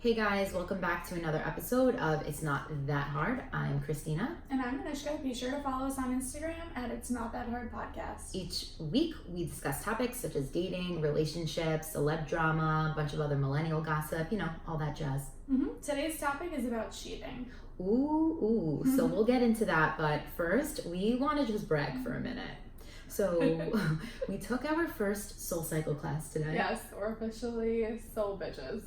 Hey guys, welcome back to another episode of It's Not That Hard. I'm Kristina. And I'm Anushka. Be sure to follow us on Instagram at It's Not That Hard Podcast. Each week we discuss topics such as dating, relationships, celeb drama, a bunch of other millennial gossip, all that jazz. Today's topic is about cheating. Ooh. So we'll get into that, but first we want to just brag for a minute. So we took our first Soul Cycle class today. Yes, we're officially soul bitches.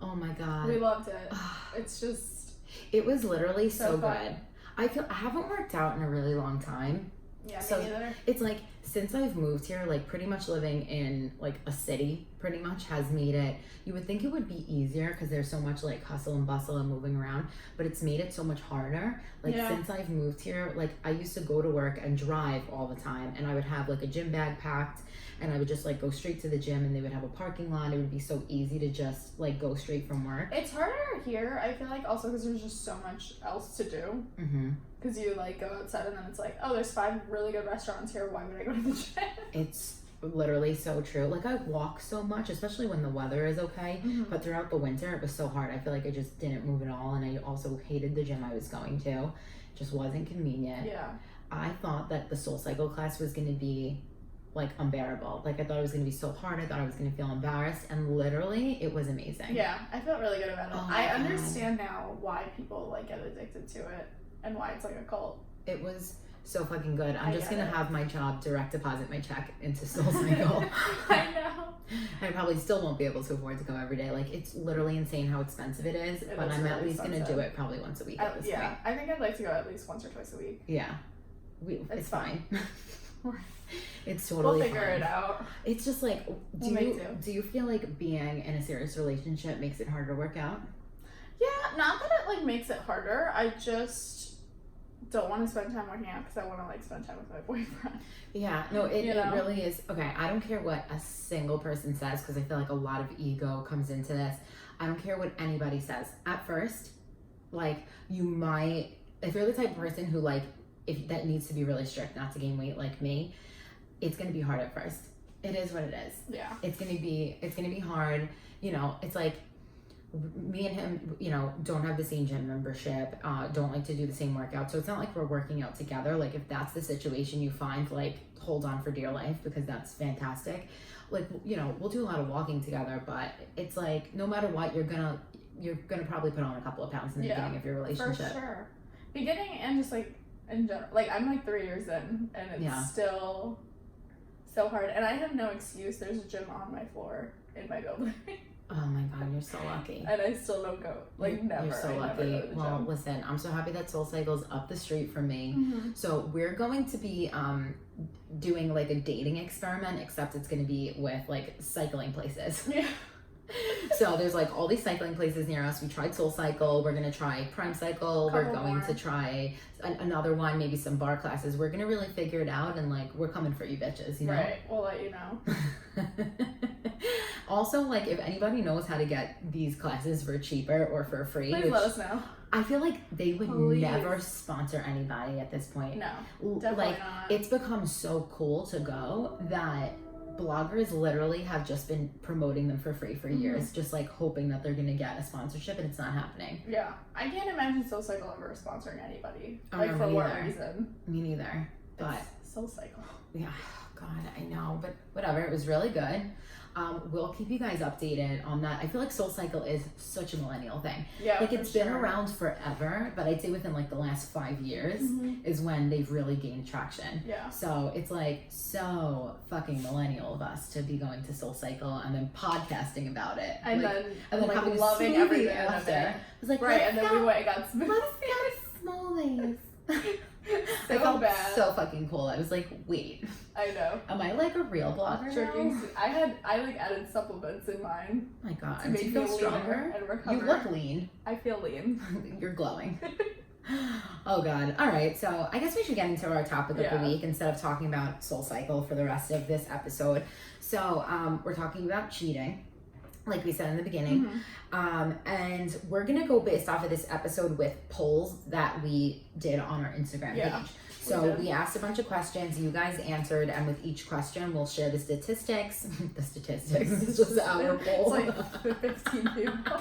Oh my god. We loved it. It's just... It was literally so fun. good. I haven't worked out in a really long time. Yeah, So me neither. it's like, since I've moved here, like pretty much living in like a city pretty much has made it, you would think it would be easier because there's so much like hustle and bustle and moving around, but it's made it so much harder. Like since I've moved here, like I used to go to work and drive all the time, and I would have like a gym bag packed and I would just like go straight to the gym, and they would have a parking lot. It would be so easy to just like go straight from work. It's harder here, I feel like, also because there's just so much else to do. Because you like go outside and then it's like, oh, there's 5 really good restaurants here. Why would I go to the gym? It's literally so true. Like I walk so much, especially when the weather is okay, but throughout the winter it was so hard. I feel like I just didn't move at all, and I also hated the gym I was going to. It just wasn't convenient. Yeah. I thought that the Soul Cycle class was going to be like unbearable. Like I thought it was going to be so hard. I thought I was going to feel embarrassed, and literally it was amazing. Yeah, I felt really good about it. Oh I my God. understand now why people like get addicted to it and why it's like a cult. It was so fucking good. I'm I just get going to it. have my job direct deposit my check into Soul Cycle. I know. I probably still won't be able to afford to go every day. Like it's literally insane how expensive it is, It but is I'm at really least going to do expensive. it probably once a week at this point. I think I'd like to go at least once or twice a week. Yeah. It's fine. It's We'll totally figure fine. it out. It's just like, We'll make do. do you feel like being in a serious relationship makes it harder to work out? Yeah, not that it like makes it harder. I just don't want to spend time working out because I want to like spend time with my boyfriend. Yeah, no, it You know? really is. Okay, I don't care what a single person says, because I feel like a lot of ego comes into this. I don't care what anybody says. At first, like, you might, if you're the type of person who like, if that needs to be really strict not to gain weight like me, it's going to be hard at first. It is what it is. Yeah. It's going to be hard. It's like me and him, don't have the same gym membership, don't like to do the same workout. So it's not like we're working out together. Like if that's the situation you find, like hold on for dear life, because that's fantastic. Like, we'll do a lot of walking together, but it's like, no matter what, you're gonna probably put on a couple of pounds in the beginning of your relationship. For sure. Beginning and just like in general, like I'm like 3 years in and it's still so hard, and I have no excuse. There's a gym on my floor in my building. Oh my god, you're so lucky. And I still don't go. Like never. You're so I never lucky. go to the Well, gym. listen, I'm so happy that Soul Cycle's up the street from me. So we're going to be doing like a dating experiment, except it's going to be with like cycling places. Yeah. So there's like all these cycling places near us. We tried Soul Cycle. We're going to try Prime Cycle. We're Couple going more. to try another one, maybe some bar classes. We're going to really figure it out, and like we're coming for you bitches, Right. We'll let you know. Also, like if anybody knows how to get these classes for cheaper or for free, Please let us know. I feel like they would Please. never sponsor anybody at this point. No. Like Definitely not. it's become so cool to go that bloggers literally have just been promoting them for free for years, just like hoping that they're gonna get a sponsorship, and it's not happening. Yeah, I can't imagine Soul Cycle ever sponsoring anybody. Oh, Like no, for me what neither. reason? Me neither. But It's Soul Cycle. yeah, God, I know. But whatever, it was really good. We'll keep you guys updated on that. I feel like Soul Cycle is such a millennial thing. Yeah, Like for it's been sure. around forever, but I'd say within like the last 5 years is when they've really gained traction. Yeah. So it's like so fucking millennial of us to be going to Soul Cycle and then podcasting about it. And like, then like having a loving smoothie every minute of after. it. I was like, Right, let's and then go, we went and got smoothie. let's go smoothies. So I felt bad. so fucking cool. I was like, wait, I know. am I like a real blogger Drinking. now? I like added supplements in mine Oh my god, to do make you me feel leaner stronger? and recover. You look lean. I feel lean. You're glowing. Oh god. All right. So I guess we should get into our topic of the week instead of talking about Soul Cycle for the rest of this episode. So we're talking about cheating. like we said in the beginning. And we're gonna go based off of this episode with polls that we did on our Instagram page. So we asked a bunch of questions, you guys answered, and with each question we'll share the statistics. The statistics, it's just our poll. It's like 15 people.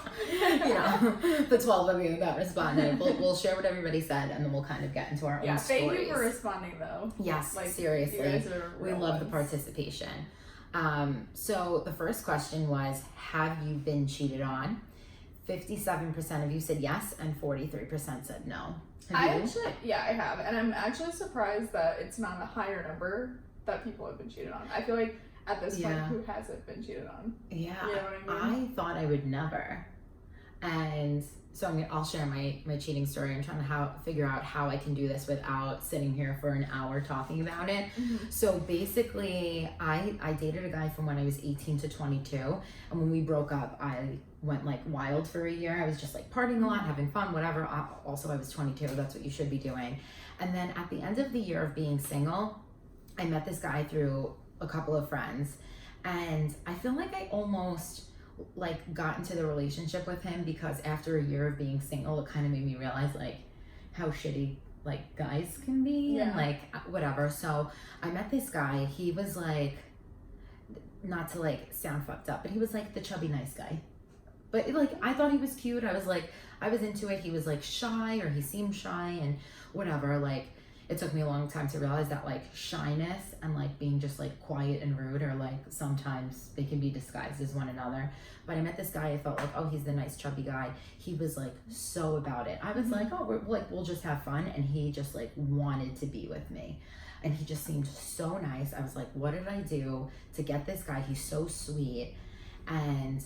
The 12 of you that responded. We'll share what everybody said, and then we'll kind of get into our own stories. Thank you for responding though. Yes, like, seriously. You guys are we love the participation. So the first question was, have you been cheated on? 57% of you said yes, and 43% said no. I have, and I'm actually surprised that it's not a higher number that people have been cheated on. I feel like at this point, who hasn't been cheated on? Yeah, you know what I mean? I thought I would never, and so I'll share my cheating story. I'm trying to figure out how I can do this without sitting here for an hour talking about it. So basically, I dated a guy from when I was 18 to 22, and when we broke up, I went like wild for a year. I was just like partying a lot, having fun, whatever. Also, I was 22. That's what you should be doing. And then at the end of the year of being single, I met this guy through a couple of friends, and I feel like I almost like got into the relationship with him because after a year of being single, it kind of made me realize like how shitty like guys can be and like whatever. So I met this guy. He was like, not to like sound fucked up, but he was like the chubby nice guy. But like I thought he was cute. I was into it. He was like shy, or he seemed shy and whatever. Like it took me a long time to realize that like shyness and like being just like quiet and rude, or like sometimes they can be disguised as one another. But I met this guy, I felt like, oh, he's the nice chubby guy. He was like so about it. I was like, oh, we'll just have fun. And he just like wanted to be with me. And he just seemed so nice. I was like, what did I do to get this guy? He's so sweet. And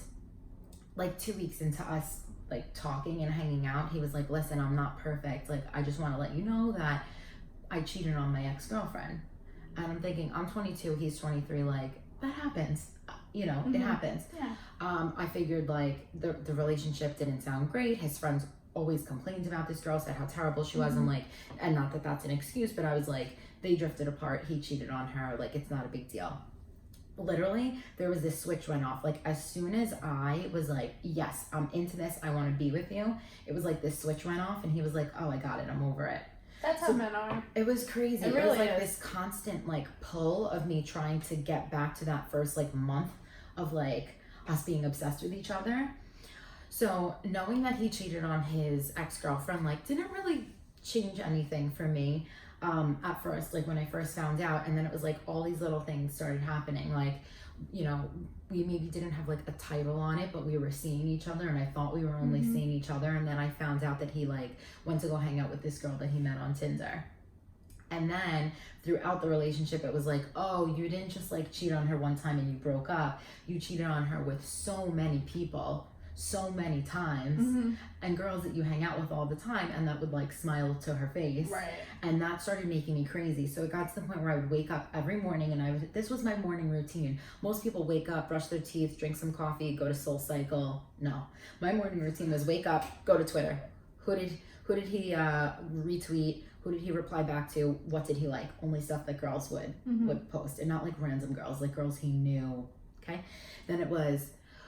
like 2 weeks into us like talking and hanging out, he was like, listen, I'm not perfect. Like, I just want to let you know that I cheated on my ex-girlfriend. And I'm thinking, I'm 22, he's 23, like, that happens. It happens. Yeah. I figured like the relationship didn't sound great. His friends always complained about this girl, said how terrible she was, and like, and not that that's an excuse, but I was like, they drifted apart, he cheated on her, like, it's not a big deal. Literally, there was this switch went off. Like, as soon as I was like, yes, I'm into this, I want to be with you, it was like this switch went off, and he was like, oh, I got it, I'm over it. That's how men are. It was crazy. It really was like is. This constant like pull of me trying to get back to that first like month of like us being obsessed with each other. So knowing that he cheated on his ex-girlfriend like didn't really change anything for me at first, like when I first found out. And then it was like all these little things started happening, like, we maybe didn't have like a title on it, but we were seeing each other, and I thought we were only seeing each other. And then I found out that he like went to go hang out with this girl that he met on Tinder. And then throughout the relationship, it was like, oh, you didn't just like cheat on her one time and you broke up. You cheated on her with so many people, so many times, and girls that you hang out with all the time, and that would like smile to her face. Right. And that started making me crazy. So it got to the point where I would wake up every morning, and this was my morning routine. Most people wake up, brush their teeth, drink some coffee, go to SoulCycle. No, my morning routine was wake up, go to Twitter. Who did he retweet? Who did he reply back to? What did he like? Only stuff that girls would post, and not like random girls, like girls he knew. Okay. Then it was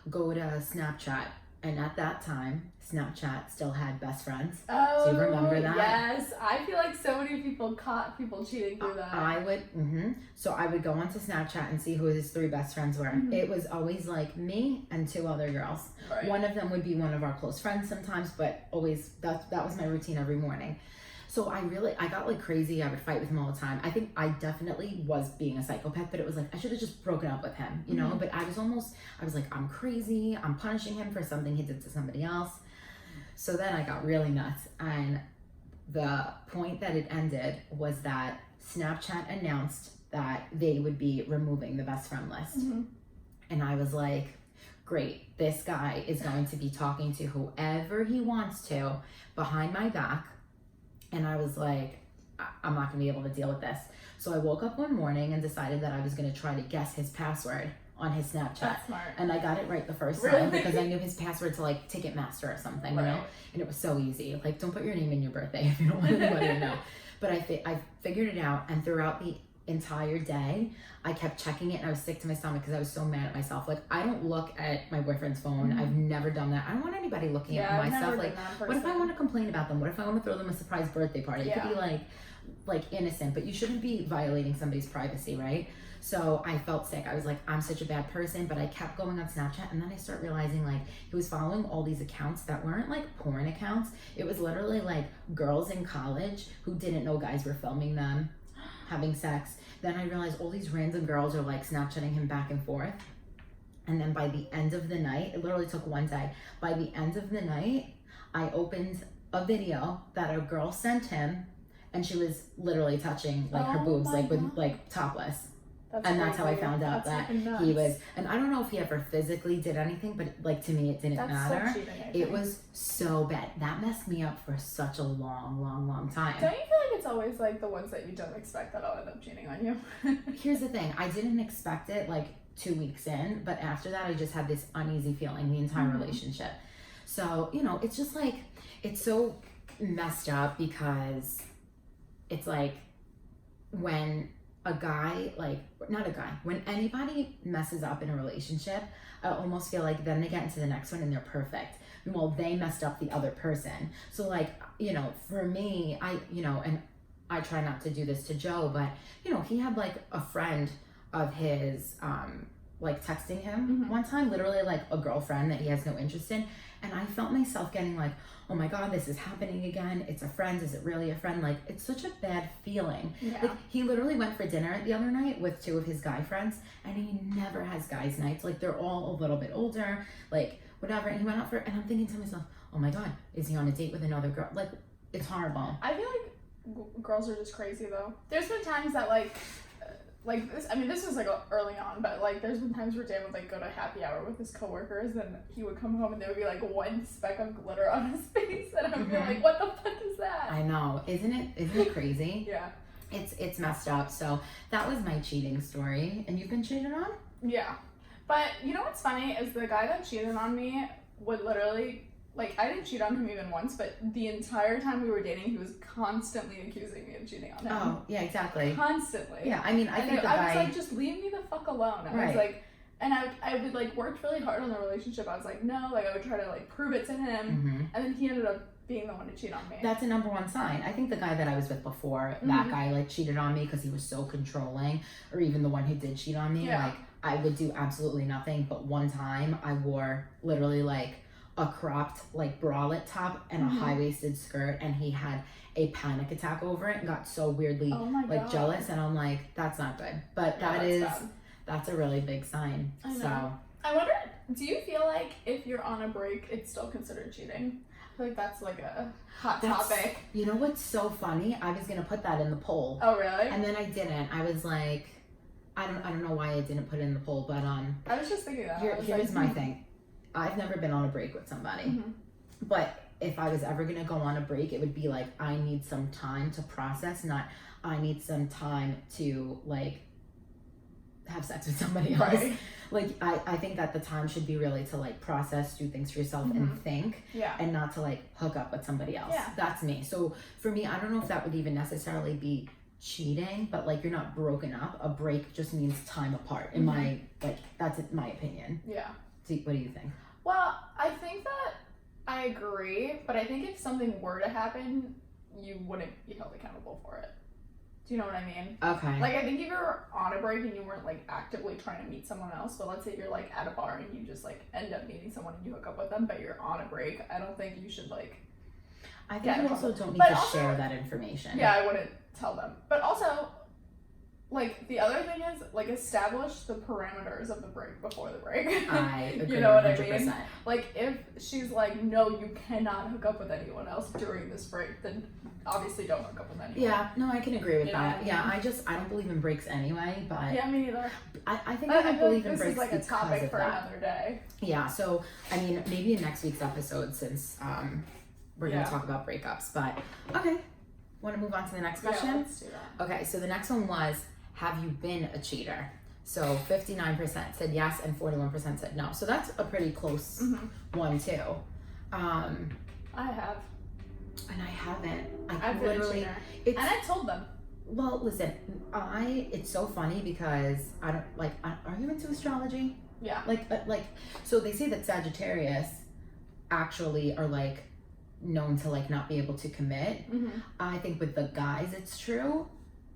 go to Snapchat. And at that time, Snapchat still had best friends. Oh, do you remember that? Yes. I feel like so many people caught people cheating through that. I would, So I would go onto Snapchat and see who his 3 best friends were. It was always like me and 2 other girls. Right. One of them would be one of our close friends sometimes, but always, that was my routine every morning. So I got like crazy. I would fight with him all the time. I think I definitely was being a psychopath, but it was like, I should have just broken up with him, you know? But I was like, I'm crazy. I'm punishing him for something he did to somebody else. So then I got really nuts. And the point that it ended was that Snapchat announced that they would be removing the best friend list. And I was like, great, this guy is going to be talking to whoever he wants to behind my back. And I was like, I'm not gonna be able to deal with this. So I woke up one morning and decided that I was gonna try to guess his password on his Snapchat. That's smart. And I got it right the first time because I knew his password to like Ticketmaster or something, you know? And it was so easy. Like, don't put your name in your birthday if you don't want anybody to know. But I figured it out, and throughout the entire day, I kept checking it and I was sick to my stomach because I was so mad at myself. Like, I don't look at my boyfriend's phone. I've never done that. I don't want anybody looking at my stuff. Like, what if I want to complain about them? What if I want to throw them a surprise birthday party? It could be like innocent, but you shouldn't be violating somebody's privacy, right? So I felt sick. I was like, I'm such a bad person, but I kept going on Snapchat, and then I start realizing like he was following all these accounts that weren't like porn accounts. It was literally like girls in college who didn't know guys were filming them having sex. Then I realized all these random girls are like Snapchatting him back and forth. And then by the end of the night, it literally took one day. By the end of the night, I opened a video that a girl sent him, and she was literally touching like her boobs, like with like topless. That's how I found out that he was, and I don't know if he ever physically did anything, but like to me it didn't matter. So cheating, it was so bad. That messed me up for such a long time. Don't you feel like it's always like the ones that you don't expect that'll end up cheating on you? Here's the thing, I didn't expect it like 2 weeks in, but after that I just had this uneasy feeling the entire relationship. So, you know, it's just like, it's so messed up because it's like when a guy, like, not a guy, when anybody messes up in a relationship, I almost feel like then they get into the next one and they're perfect. Well, they messed up the other person. So like, you know, for me, and I try not to do this to Joe, but you know, he had like a friend of his, like texting him one time, literally like a girlfriend that he has no interest in. And I felt myself getting like, oh my God, this is happening again. It's a friend. Is it really a friend? Like, it's such a bad feeling. Yeah. Like, he literally went for dinner the other night with 2 of his guy friends, and he never has guys' nights. Like, they're all a little bit older, like, whatever. And he went out for, and I'm thinking to myself, oh my God, is he on a date with another girl? Like, it's horrible. I feel like girls are just crazy, though. There's been times that, like this, I mean, this was like early on, but like there's been times where Dan would like go to happy hour with his coworkers, and he would come home and there would be like one speck of glitter on his face, and I would be like, what the fuck is that? I know, isn't it crazy? Yeah, it's messed up. So that was my cheating story. And you've been cheated on? Yeah, but you know what's funny is the guy that cheated on me would literally, like, I didn't cheat on him even once, but the entire time we were dating, he was constantly accusing me of cheating on him. Oh, yeah, exactly. Constantly. Yeah, I mean, I think the guy... I was like, just leave me the fuck alone. I was like, and I would like worked really hard on the relationship. I was like, no, like I would try to like prove it to him, and then he ended up being the one to cheat on me. That's a number one sign. I think the guy that I was with before, that guy like cheated on me because he was so controlling, or even the one who did cheat on me, like I would do absolutely nothing. But one time I wore literally like a cropped like bralette top and a high-waisted skirt, and he had a panic attack over it and got so weirdly like jealous, and I'm like, that's not good. But that's a really big sign. I know. So I wonder, do you feel like if you're on a break it's still considered cheating? I feel like that's like a hot topic. You know what's so funny? I was gonna put that in the poll. Oh really? And then I didn't. I was like, I don't know why I didn't put it in the poll, but I was just thinking that. Here's my thing. I've never been on a break with somebody, but if I was ever gonna go on a break, it would be like, I need some time to process, not I need some time to like have sex with somebody else. Right. Like I think that the time should be really to like process, do things for yourself and think, and not to like hook up with somebody else. Yeah. That's me. So for me, I don't know if that would even necessarily be cheating, but like you're not broken up. A break just means time apart. In my that's my opinion. Yeah. What do you think? Well, I think that I agree, but I think if something were to happen, you wouldn't be held accountable for it. Do you know what I mean? Okay. Like, I think if you're on a break and you weren't like actively trying to meet someone else, but let's say you're like at a bar and you just like end up meeting someone and you hook up with them, but you're on a break, I don't think you should like... I think you also don't need to share that information. Yeah, I wouldn't tell them. But also, like, the other thing is, like, establish the parameters of the break before the break. I agree. You know what 100%. I mean? Like, if she's like, no, you cannot hook up with anyone else during this break, then obviously don't hook up with anyone. Yeah, no, I can agree with You that. know what I mean? Yeah, I don't believe in breaks anyway, but... Yeah, me neither. I think I don't believe in this breaks is like a because topic of for that. another day. Yeah, so, I mean, maybe in next week's episode, since we're going to talk about breakups, but... Okay. Want to move on to the next question? Yeah, let's do that. Okay, so the next one was, have you been a cheater? So 59% said yes and 41% said no. So that's a pretty close one too. I have. And I haven't. I've been a cheater. And I told them. Well, listen, it's so funny because I don't like. Are you into astrology? Yeah. Like, so they say that Sagittarius actually are like known to like not be able to commit. Mm-hmm. I think with the guys it's true.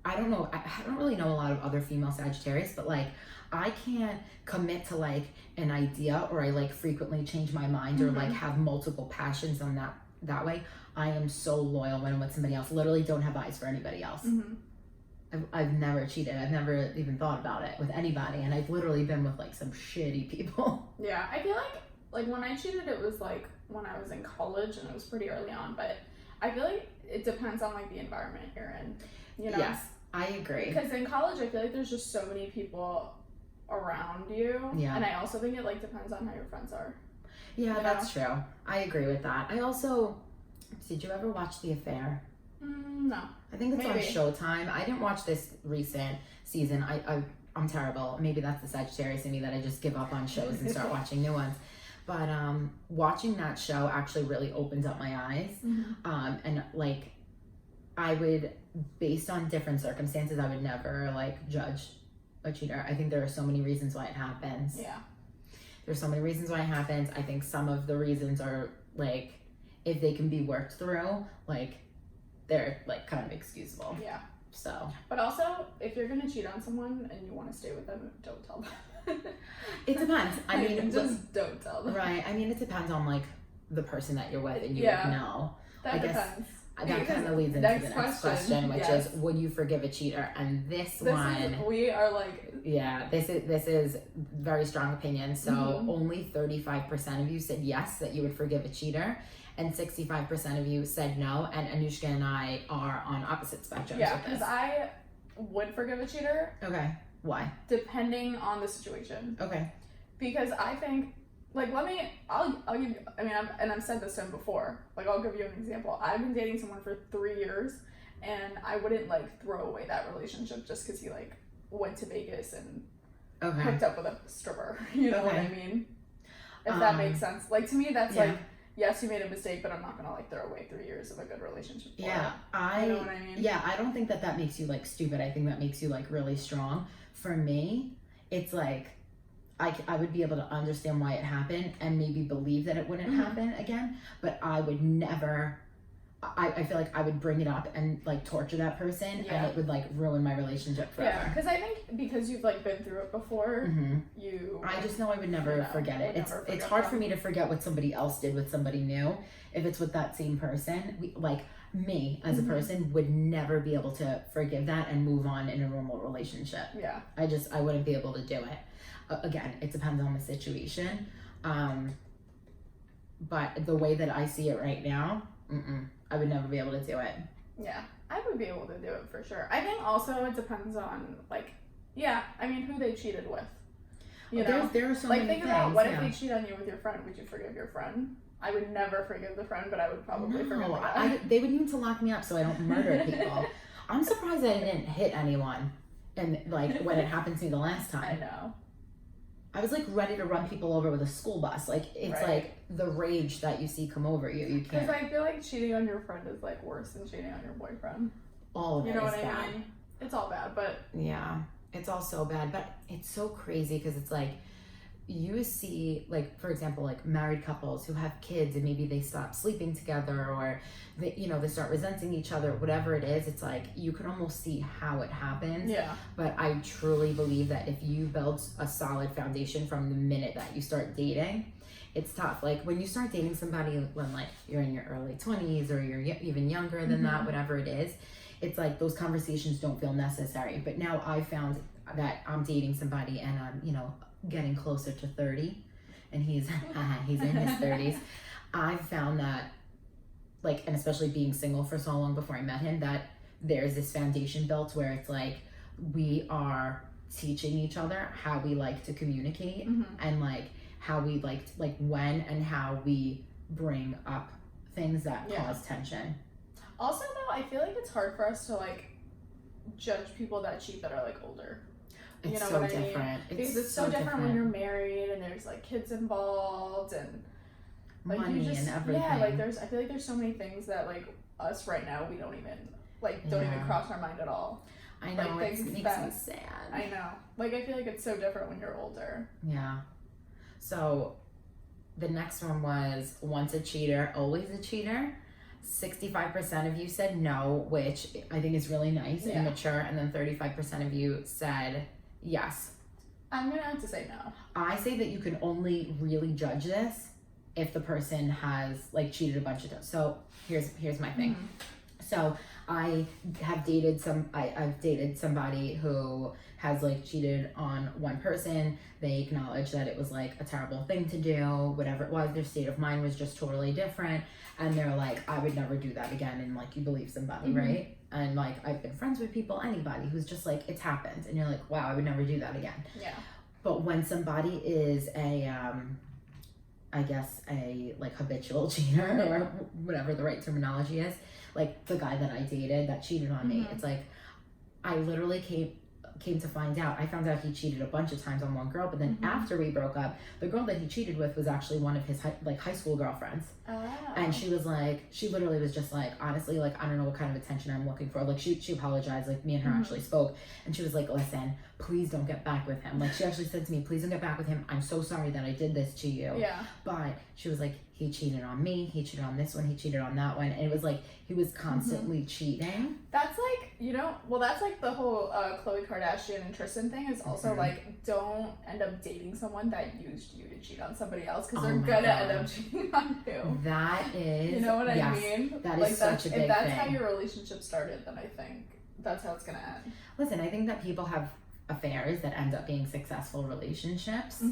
I don't know. I don't really know a lot of other female Sagittarius, but like I can't commit to like an idea, or I like frequently change my mind, or like have multiple passions on that way. I am so loyal when I'm with somebody else. Literally don't have eyes for anybody else. I've never cheated. I've never even thought about it with anybody, and I've literally been with like some shitty people. Yeah, I feel like when I cheated, it was like when I was in college, and it was pretty early on. But I feel like it depends on like the environment you're in. You know? Yes, I agree. Because in college, I feel like there's just so many people around you. Yeah. And I also think it like depends on how your friends are. Yeah, that's true. I agree with that. I also, did you ever watch The Affair? No. I think it's Maybe. on Showtime. I didn't watch this recent season. I'm terrible. Maybe that's the Sagittarius in me that I just give up on shows and start watching new ones. But watching that show actually really opened up my eyes. And like, I would, based on different circumstances, I would never like judge a cheater. I think there are so many reasons why it happens. Yeah. There's so many reasons why it happens. I think some of the reasons are like, if they can be worked through, like they're like kind of excusable. Yeah. So. But also, if you're gonna cheat on someone and you want to stay with them, don't tell them. It depends. I mean, just don't tell them. Right. I mean, it depends on like the person that you're with, and you would know. That depends. That kind of leads into the next question, which is, would you forgive a cheater? And this one, we are like, yeah, this is very strong opinion. So only 35% of you said yes, that you would forgive a cheater, and 65% of you said no. And Anushka and I are on opposite spectrums. Yeah, because I would forgive a cheater. Okay. Why? Depending on the situation. Okay. Because I think, like, I'll give you, I mean, I've said this to him before. Like, I'll give you an example. I've been dating someone for 3 years, and I wouldn't, like, throw away that relationship just because he, like, went to Vegas and hooked up with a stripper. You know what I mean? If that makes sense. Like, to me, that's, like, yes, you made a mistake, but I'm not gonna, like, throw away 3 years of a good relationship for it. You know what I mean? Yeah, I don't think that makes you, like, stupid. I think that makes you, like, really strong. For me, it's, like, I would be able to understand why it happened and maybe believe that it wouldn't happen again, but I would never, I feel like I would bring it up and like torture that person, and it would like ruin my relationship forever. Yeah, because I think because you've like been through it before, I just know I would never forget it. It's hard for me to forget what somebody else did with somebody new. If it's with that same person, like me as a person would never be able to forgive that and move on in a normal relationship. Yeah. I wouldn't be able to do it. Again, it depends on the situation. But the way that I see it right now, I would never be able to do it. Yeah, I would be able to do it for sure. I think also it depends on, like, I mean, who they cheated with. You know? There are so many things. Like, think about what if they cheat on you with your friend? Would you forgive your friend? I would never forgive the friend, but I would probably forgive the guy. They would need to lock me up so I don't murder people. I'm surprised I didn't hit anyone, and like when it happened to me the last time. I know. I was like ready to run people over with a school bus. Like it's like the rage that you see come over you. You can't. Because I feel like cheating on your friend is like worse than cheating on your boyfriend. All of it is bad. You know what I mean? It's all bad, but yeah, it's all so bad. But it's so crazy because it's like you see, like for example, like married couples who have kids and maybe they stop sleeping together, or they, they start resenting each other, whatever it is. It's like you can almost see how it happens. Yeah. But I truly believe that if you build a solid foundation from the minute that you start dating, it's tough. Like when you start dating somebody when like you're in your early 20s or you're even younger than that, whatever it is, it's like those conversations don't feel necessary. But now I found that I'm dating somebody and I'm, getting closer to 30 and he's in his 30s. I've found that, like, and especially being single for so long before I met him, that there's this foundation built where it's like we are teaching each other how we like to communicate and like how we like when and how we bring up things that cause tension. Also though, I feel like it's hard for us to like judge people that cheat that are like older. It's so so what I mean? different. Because it's so different when you're married and there's like kids involved and like money and everything. Yeah, like I feel like there's so many things that like us right now we don't even like don't even cross our mind at all. I know, like, it makes me sad. I know. Like, I feel like it's so different when you're older. Yeah. So, the next one was once a cheater, always a cheater. 65% of you said no, which I think is really nice and mature. And then 35% of you said yes. I'm going to have to say no. I say that you can only really judge this if the person has, like, cheated a bunch of times. So, here's my thing. So, I've dated somebody who has, like, cheated on one person. They acknowledged that it was, like, a terrible thing to do, whatever it was. Their state of mind was just totally different. And they're like, I would never do that again. And, like, you believe somebody, right? And, like, I've been friends with people, anybody who's just like, it's happened. And you're like, wow, I would never do that again. Yeah. But when somebody is I guess a, like, habitual cheater or whatever the right terminology is, like the guy that I dated that cheated on me, it's like, I literally came to find out, I found out he cheated a bunch of times on one girl, but then after we broke up, the girl that he cheated with was actually one of his high school girlfriends. And she was like, she literally was just like, honestly, like, I don't know what kind of attention I'm looking for. Like, she apologized, like, me and her actually spoke, and she was like, listen, please don't get back with him. Like, she actually said to me, please don't get back with him. I'm so sorry that I did this to you. Yeah. But she was like, he cheated on me, he cheated on this one, he cheated on that one. And it was like, he was constantly cheating. That's like, that's like the whole Khloe Kardashian and Tristan thing is also like, don't end up dating someone that used you to cheat on somebody else, because they're gonna end up cheating on you. That is, you know what I mean? That like, is such a big thing. If that's how your relationship started, then I think that's how it's gonna end. Listen, I think that people have affairs that end up being successful relationships.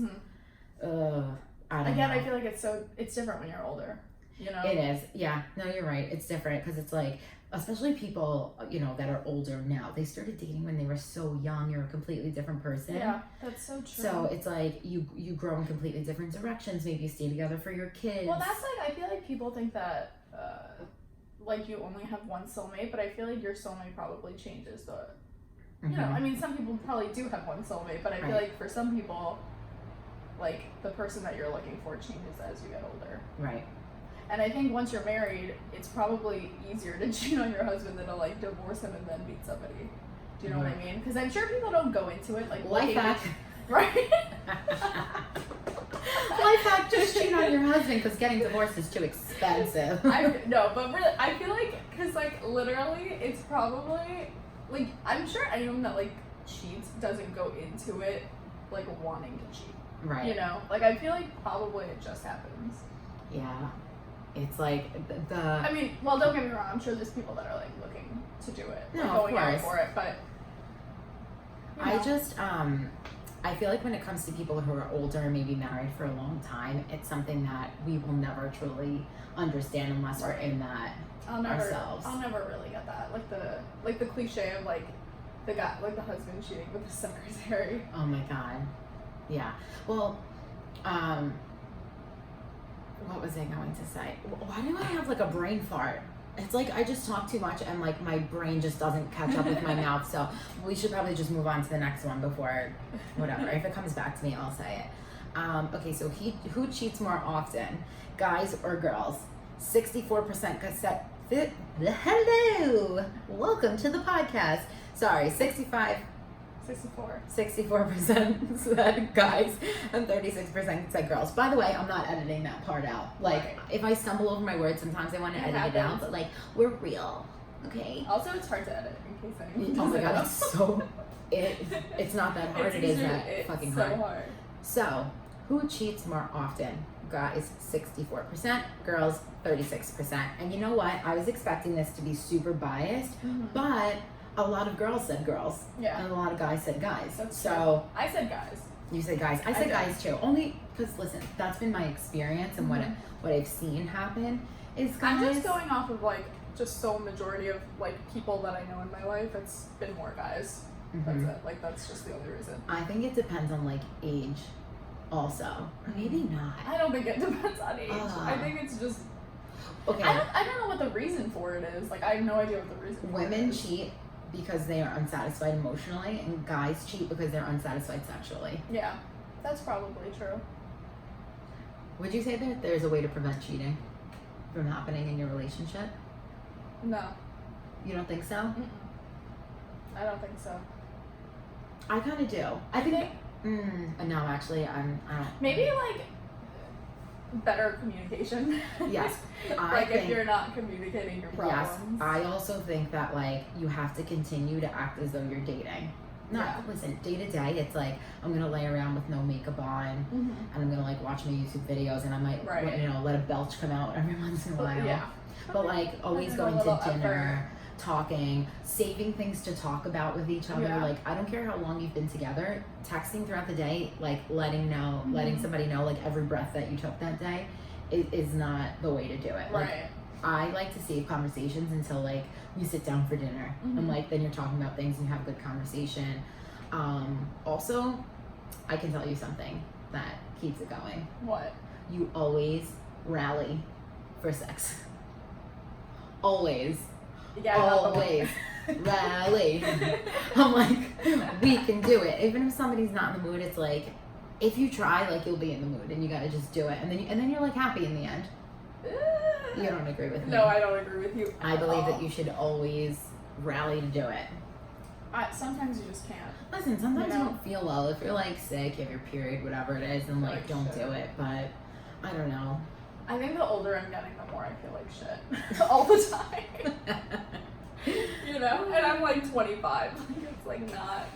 I feel like it's different when you're older, you know? It is, yeah. No, you're right. It's different because it's like, especially people, you know, that are older now, they started dating when they were so young. You're a completely different person. Yeah, that's so true. So it's like you grow in completely different directions. Maybe you stay together for your kids. Well, that's like, I feel like people think that, like, you only have one soulmate, but I feel like your soulmate probably changes the, you know, I mean, some people probably do have one soulmate, but I feel like for some people, like, the person that you're looking for changes as you get older. Right. And I think once you're married, it's probably easier to cheat on your husband than to, like, divorce him and then meet somebody. Do you know what I mean? Because I'm sure people don't go into it, like, life hack. Right? Life hack, just cheat on your husband because getting divorced is too expensive. No, but really, I feel like, because, like, literally, it's probably, like, I'm sure anyone that, like, cheats doesn't go into it, like, wanting to cheat. Right. You know? Like, I feel like probably it just happens. Yeah. It's like the... I mean, well, don't get me wrong. I'm sure there's people that are, like, looking to do it. No, like, of going out course. for it, but... You know. I just, I feel like when it comes to people who are older and maybe married for a long time, it's something that we will never truly understand unless we're in that ourselves. I'll never really get that. Like the cliche of, like, the guy, like, the husband cheating with the secretary. Oh my God. Yeah. Well, what was I going to say? Why do I have, like, a brain fart? It's like I just talk too much and, like, my brain just doesn't catch up with my mouth. So we should probably just move on to the next one before, whatever. If it comes back to me, I'll say it. Okay, so who cheats more often, guys or girls? 64% said, hello, welcome to the podcast. Sorry, 64% said guys and 36% said girls. By the way, I'm not editing that part out. Like, if I stumble over my words, sometimes I want to edit it out, but, like, we're real, okay? Also, it's hard to edit in case anyone. Oh my God, it's so it's not that hard. It's fucking hard. So hard. So, who cheats more often? Guys, 64%, girls, 36%. And you know what? I was expecting this to be super biased, but a lot of girls said girls. Yeah. And a lot of guys said guys. That's so true. I said guys. You said guys. I said guys too. Only because, listen, that's been my experience and what I've seen happen is guys. I'm just going off of, like, just so majority of, like, people that I know in my life, it's been more guys. That's it. Like, that's just the only reason. I think it depends on, like, age also. Maybe not. I don't think it depends on age. I think it's just... Okay. I don't know what the reason for it is. Like, I have no idea what the reason for it is. Women cheat because they are unsatisfied emotionally, and guys cheat because they're unsatisfied sexually. Yeah, that's probably true. Would you say that there's a way to prevent cheating from happening in your relationship? No. You don't think so? Mm-mm. I don't think so. I kind of do. I think no, actually, I don't. Maybe like better communication. Yes, like if you're not communicating your problems. Yes, I also think that like you have to continue to act as though you're dating. Listen, day to day, it's like I'm gonna lay around with no makeup on, and I'm gonna like watch my YouTube videos, and I might, let a belch come out every once in a while. Yeah. But like always going to dinner, talking, saving things to talk about with each other. Yeah. Like I don't care how long you've been together, texting throughout the day, like letting somebody know like every breath that you took that day is not the way to do it. Like, Right. I like to save conversations until like we sit down for dinner and like then you're talking about things and you have a good conversation. Also, I can tell you something that keeps it going. What? You always rally for sex. Always. Yeah. Always rally. I'm like, we can do it. Even if somebody's not in the mood, it's like, if you try, like you'll be in the mood and you gotta just do it. And then you're like happy in the end. You don't agree with me. No, I don't agree with you. I believe that you should always rally to do it. Sometimes you just can't. Listen, sometimes you don't feel well. If you're like sick, you have your period, whatever it is, then like don't do it. But I don't know. I think the older I'm getting, the more I feel like shit all the time. You know, and I'm like 25. It's like not.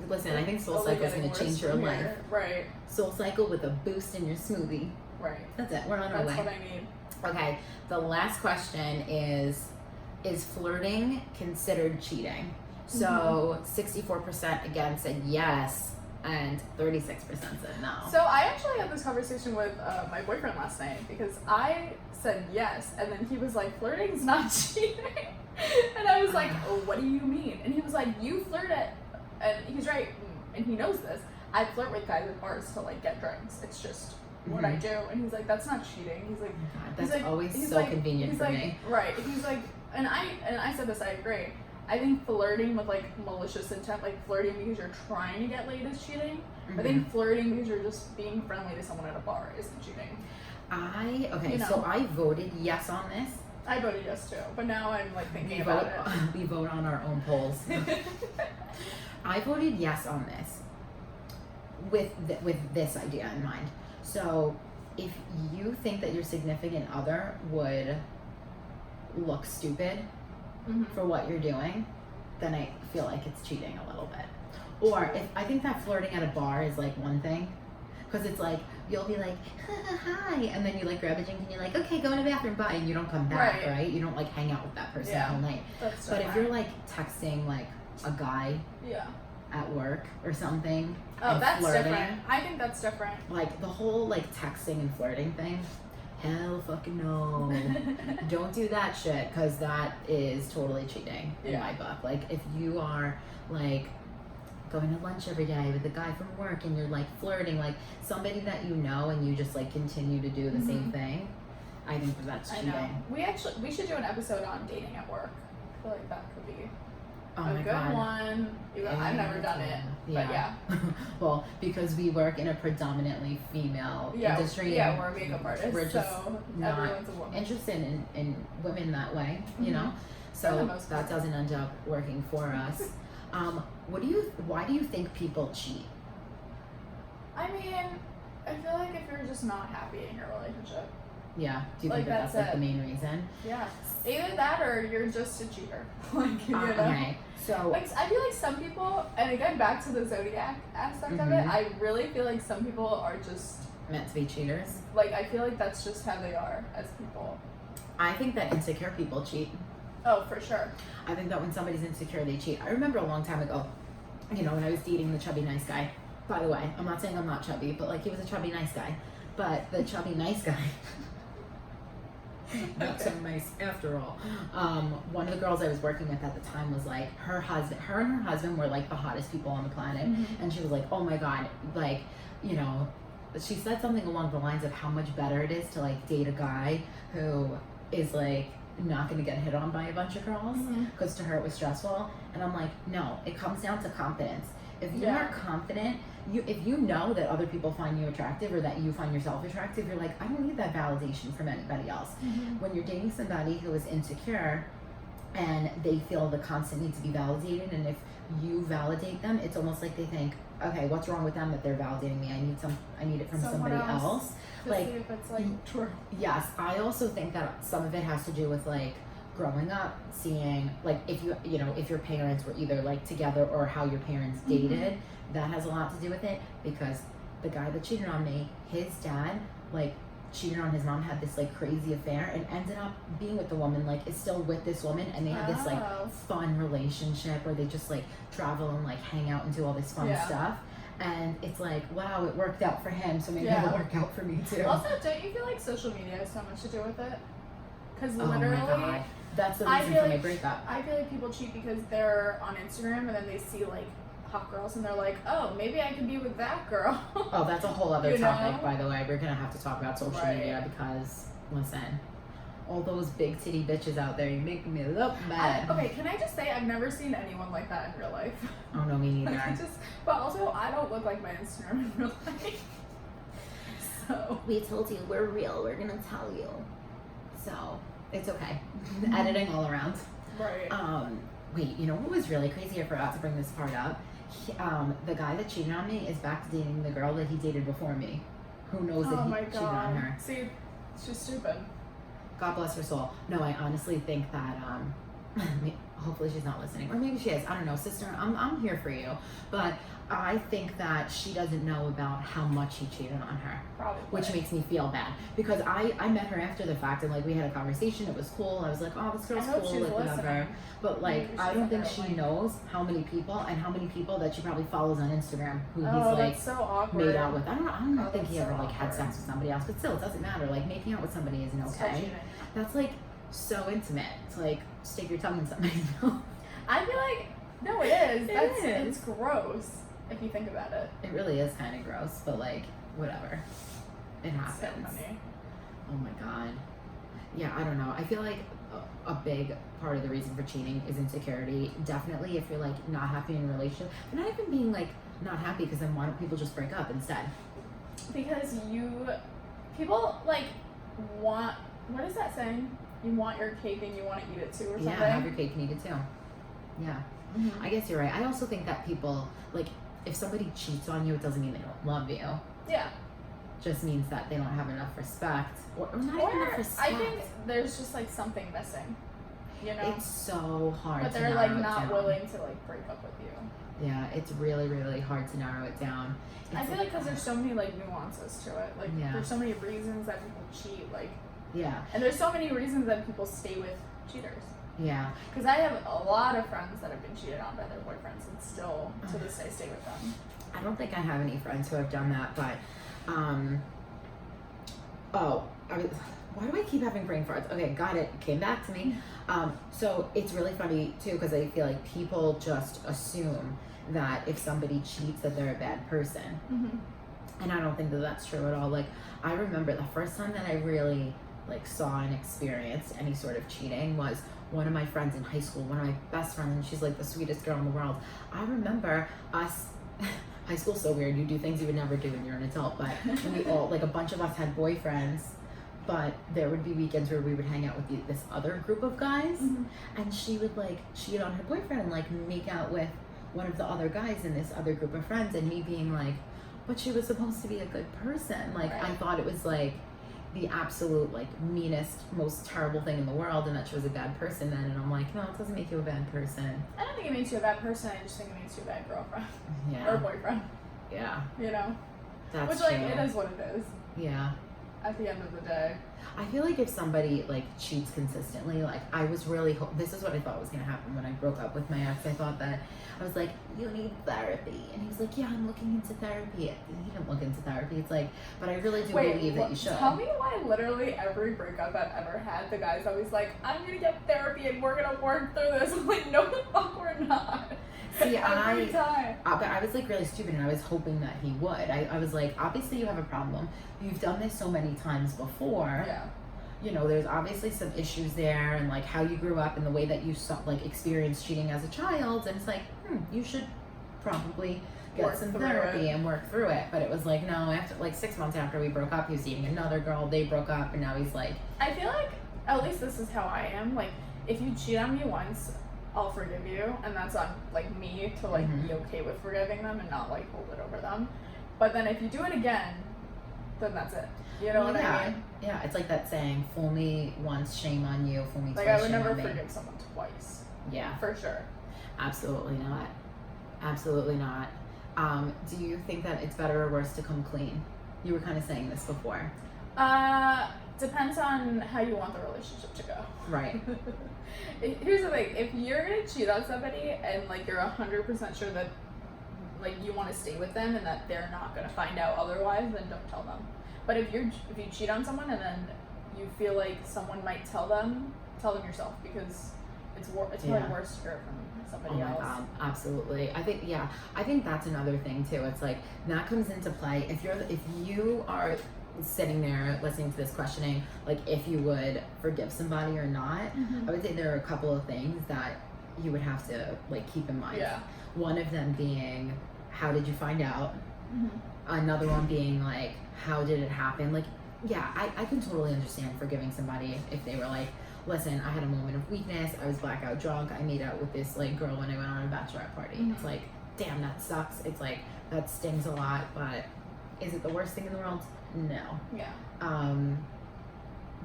Listen, I think Soul Cycle is going to change your life. Right. Soul Cycle with a boost in your smoothie. Right. That's it. We're on our way. That's what I need. Okay. The last question is flirting considered cheating? So 64% again said yes, and 36% said no. So I actually had this conversation with my boyfriend last night because I said yes, and then he was like, flirting's not cheating. And I was like, oh, what do you mean? And he was like, you flirt at, and he's right, and he knows this, I flirt with guys at bars to like get drinks. It's just what I do. And he's like, that's not cheating. He's like, that's always so convenient for me. Right. He's like, and I said this, I agree. I think flirting with like malicious intent, like flirting because you're trying to get laid is cheating. I think flirting because you're just being friendly to someone at a bar isn't cheating. So I voted yes on this. I voted yes too, but now I'm like thinking about it. We vote on our own polls. I voted yes on this with this idea in mind. So if you think that your significant other would look stupid for what you're doing, then I feel like it's cheating a little bit. Or if I think that flirting at a bar is like one thing, because it's like you'll be like hi, and then you like grab a drink and you're like, okay, go in the bathroom, bye, and you don't come back, right? You don't like hang out with that person all night. But if you're like texting like a guy at work or something, that's flirting, different. I think that's different. Like the whole like texting and flirting thing, hell fucking no. Don't do that shit, because that is totally cheating in my book. Like if you are like going to lunch every day with a guy from work and you're like flirting, like somebody that you know, and you just like continue to do the same thing, I think that's cheating. I know. We should do an episode on dating at work. I feel like that could be a good one. I've never done it, but yeah. Well, because we work in a predominantly female industry. Yeah, we're makeup artists. We're just so not everyone's a woman. interested in women that way, you know? So that doesn't end up working for us. Why do you think people cheat? I mean, I feel like if you're just not happy in your relationship. Yeah. Do you think that's like the main reason? Yeah. Either that or you're just a cheater. Like, you know? Okay. So like, I feel like some people, and again back to the zodiac aspect of it, I really feel like some people are just meant to be cheaters. Like, I feel like that's just how they are as people. I think that insecure people cheat. Oh, for sure. I think that when somebody's insecure, they cheat. I remember a long time ago, you know, when I was dating the chubby nice guy. By the way, I'm not saying I'm not chubby, but like he was a chubby nice guy. But the chubby nice guy, not so nice after all. One of the girls I was working with at the time was like, her and her husband were like the hottest people on the planet. And she was like, oh my God, like, you know, she said something along the lines of how much better it is to like date a guy who is like not going to get hit on by a bunch of girls, because to her it was stressful. And I'm like, no, it comes down to confidence. If you're not confident, if you know that other people find you attractive or that you find yourself attractive, you're like, I don't need that validation from anybody else. When you're dating somebody who is insecure, and they feel the constant need to be validated, and if you validate them, it's almost like they think, okay, what's wrong with them that they're validating me? I need it from Someone somebody else. To Like, see if it's like true. yes, I also think that some of it has to do with like growing up, seeing like if your parents were either like together or how your parents dated, that has a lot to do with it, because the guy that cheated on me, his dad like cheated on his mom, had this like crazy affair, and ended up being with the woman, like is still with this woman, and they have this like fun relationship where they just like travel and like hang out and do all this fun stuff. And it's like, wow, it worked out for him, so maybe it'll work out for me too. Also, don't you feel like social media has so much to do with it? Because literally, oh my God. That's the reason for my breakup. I feel like people cheat because they're on Instagram and then they see like hot girls and they're like, oh, maybe I could be with that girl. Oh, that's a whole other topic, by the way. We're gonna have to talk about social media because, listen, all those big titty bitches out there, you make me look bad. Okay, can I just say I've never seen anyone like that in real life. Oh no, me neither. But also, I don't look like my Instagram in real life. So we told you we're real. We're gonna tell you. So it's okay. Editing all around. Right. Wait, you know what was really crazy? I forgot to bring this part up. The guy that cheated on me is back to dating the girl that he dated before me. Who knows that he cheated on her? See, she's stupid. God bless her soul. No, I honestly think that hopefully she's not listening, or maybe she is. I don't know, sister. I'm here for you, but I think that she doesn't know about how much he cheated on her. Probably. Which makes me feel bad, because I met her after the fact, and like we had a conversation. It was cool. I was like, oh, this girl's cool, like whatever. But like, I don't think she knows how many people that she probably follows on Instagram who he's like so awkward. made out with. I don't think he ever like had sex with somebody else, but still, it doesn't matter. Like, making out with somebody isn't okay. That's like so intimate to like stick your tongue in somebody's mouth. I feel like no, it is. It's gross if you think about it. It really is kind of gross, but like whatever, it happens. So funny. Oh my God. Yeah, I don't know. I feel like a big part of the reason for cheating is insecurity. Definitely, if you're like not happy in a relationship, but not even being like not happy, because then why don't people just break up instead? Because people like want, what is that saying? You want your cake and you want to eat it too, or something? Yeah, have your cake and eat it too. Yeah. I guess you're right. I also think that people, like, if somebody cheats on you, it doesn't mean they don't love you. Yeah. Just means that they don't have enough respect. Or not even enough respect. I think there's just like something missing. You know? It's so hard but to they're narrow like not it down. willing to like break up with you. Yeah, it's really, really hard to narrow it down. I feel like because there's so many like nuances to it. Like there's so many reasons that people cheat. Like and there's so many reasons that people stay with cheaters. Yeah. Because I have a lot of friends that have been cheated on by their boyfriends and still to this day stay with them. I don't think I have any friends who have done that, but why do I keep having brain farts? Okay, got it. Came back to me. So it's really funny too, because I feel like people just assume that if somebody cheats that they're a bad person. And I don't think that that's true at all. Like, I remember the first time that I really like saw and experienced any sort of cheating was one of my friends in high school, one of my best friends, and she's like the sweetest girl in the world. I remember us, high school's so weird, you do things you would never do when you're an adult, but we all, like a bunch of us had boyfriends, but there would be weekends where we would hang out with this other group of guys, and she would like cheat on her boyfriend and like make out with one of the other guys in this other group of friends, and me being like, but she was supposed to be a good person. Like, I thought it was like the absolute like meanest, most terrible thing in the world, and that she was a bad person then. And I'm like, no, it doesn't make you a bad person. I don't think it makes you a bad person. I just think it makes you a bad girlfriend. Yeah. Or boyfriend. Yeah. You know? That's which like it is what it is. Yeah. At the end of the day. I feel like if somebody like cheats consistently, like I was really this is what I thought was gonna happen when I broke up with my ex. I thought that I was like, you need therapy, and he was like, yeah, I'm looking into therapy. He didn't look into therapy. It's like, but I really do believe that you should. Tell me why literally every breakup I've ever had, the guy's always like, I'm gonna get therapy and we're gonna work through this. I'm like, no the fuck we're not. See, every time. But I was like really stupid, and I was hoping that he would. I was like, obviously you have a problem. You've done this so many times before. Yeah. You know, there's obviously some issues there, and like how you grew up and the way that you saw, like experienced cheating as a child, and it's like, you should probably get some therapy and work through it. But it was like, no, after like 6 months after we broke up, he was dating another girl, they broke up, and now he's like, I feel like, at least this is how I am, like, if you cheat on me once, I'll forgive you, and that's on like me to like be okay with forgiving them and not like hold it over them. But then if you do it again, then that's it. You know what I mean? Yeah, it's like that saying, fool me once, shame on you, fool me twice, Like I would shame never on me. forgive someone twice. Yeah. For sure. Absolutely not. Absolutely not. Do you think that it's better or worse to come clean? You were kind of saying this before. Depends on how you want the relationship to go. Right. Here's the thing: if you're gonna cheat on somebody and like you're 100% sure that like you want to stay with them and that they're not gonna find out otherwise, then don't tell them. But if you cheat on someone and then you feel like someone might tell them yourself, because it's probably worse to hear it from somebody else. God, absolutely. I think that's another thing too. It's like that comes into play if you are sitting there listening to this questioning, like if you would forgive somebody or not. I would say there are a couple of things that you would have to like keep in mind. Yeah. One of them being, how did you find out? Another one being like, how did it happen? Like, yeah, I can totally understand forgiving somebody if they were like, listen, I had a moment of weakness, I was blackout drunk, I made out with this like girl when I went on a bachelorette party. It's like, damn, that sucks. It's like, that stings a lot, but is it the worst thing in the world? No. Yeah.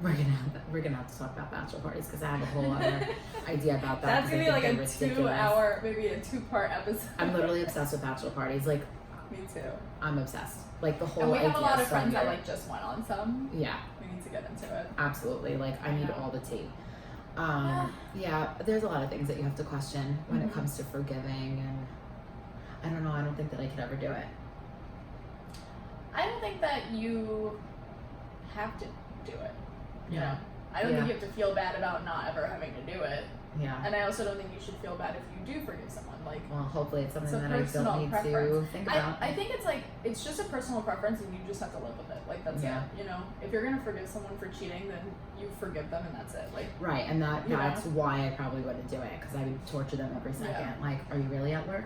We're gonna have to talk about bachelor parties because I have a whole other idea about that. That's gonna be like a 2-hour, maybe a 2-part episode. I'm literally obsessed with bachelor parties. Like, me too. I'm obsessed. Like the whole. And we have a lot of idea friends that like just went on some. Yeah. We need to get into it. Absolutely. Like I need all the tea. Yeah. There's a lot of things that you have to question when it comes to forgiving, and I don't know. I don't think that I could ever do it. I don't think that you have to do it. You know, I don't think you have to feel bad about not ever having to do it. Yeah. And I also don't think you should feel bad if you do forgive someone. Like, well, hopefully it's something that I personal don't need preference. to think about. I think it's like, it's just a personal preference and you just have to live with it. Like, that's it. You know, if you're going to forgive someone for cheating, then you forgive them and that's it. Like, right. And that's why I probably wouldn't do it, because I would torture them every second. Yeah. Like, are you really at work?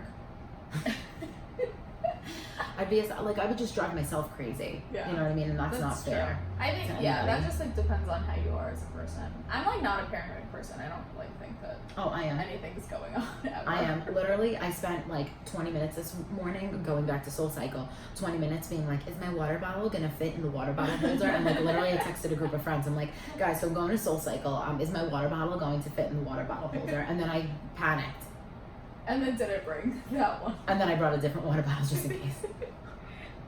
I would just drive myself crazy. Yeah. You know what I mean? And that's not fair. True. I think, that just like depends on how you are as a person. I'm like not a paranoid person. I don't like think that I am. anything's going on ever. I am. Literally, I spent like 20 minutes this morning going back to SoulCycle. 20 minutes being like, is my water bottle gonna fit in the water bottle holder? And like literally I texted a group of friends. I'm like, guys, so I'm going to SoulCycle. Is my water bottle going to fit in the water bottle holder? And then I panicked. And then didn't bring that one. And then I brought a different water bottle just in case.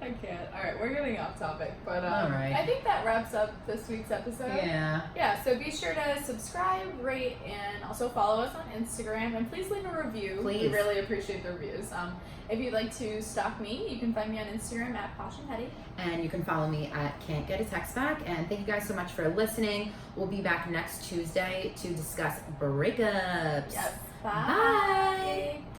I can't. All right, we're getting off topic, but all right. I think that wraps up this week's episode. Yeah. Yeah, so be sure to subscribe, rate, and also follow us on Instagram, and please leave a review. Please. We really appreciate the reviews. If you'd like to stalk me, you can find me on Instagram at Posh and Hetty. And you can follow me at Can't Get a Text Back. And thank you guys so much for listening. We'll be back next Tuesday to discuss breakups. Yes. Bye.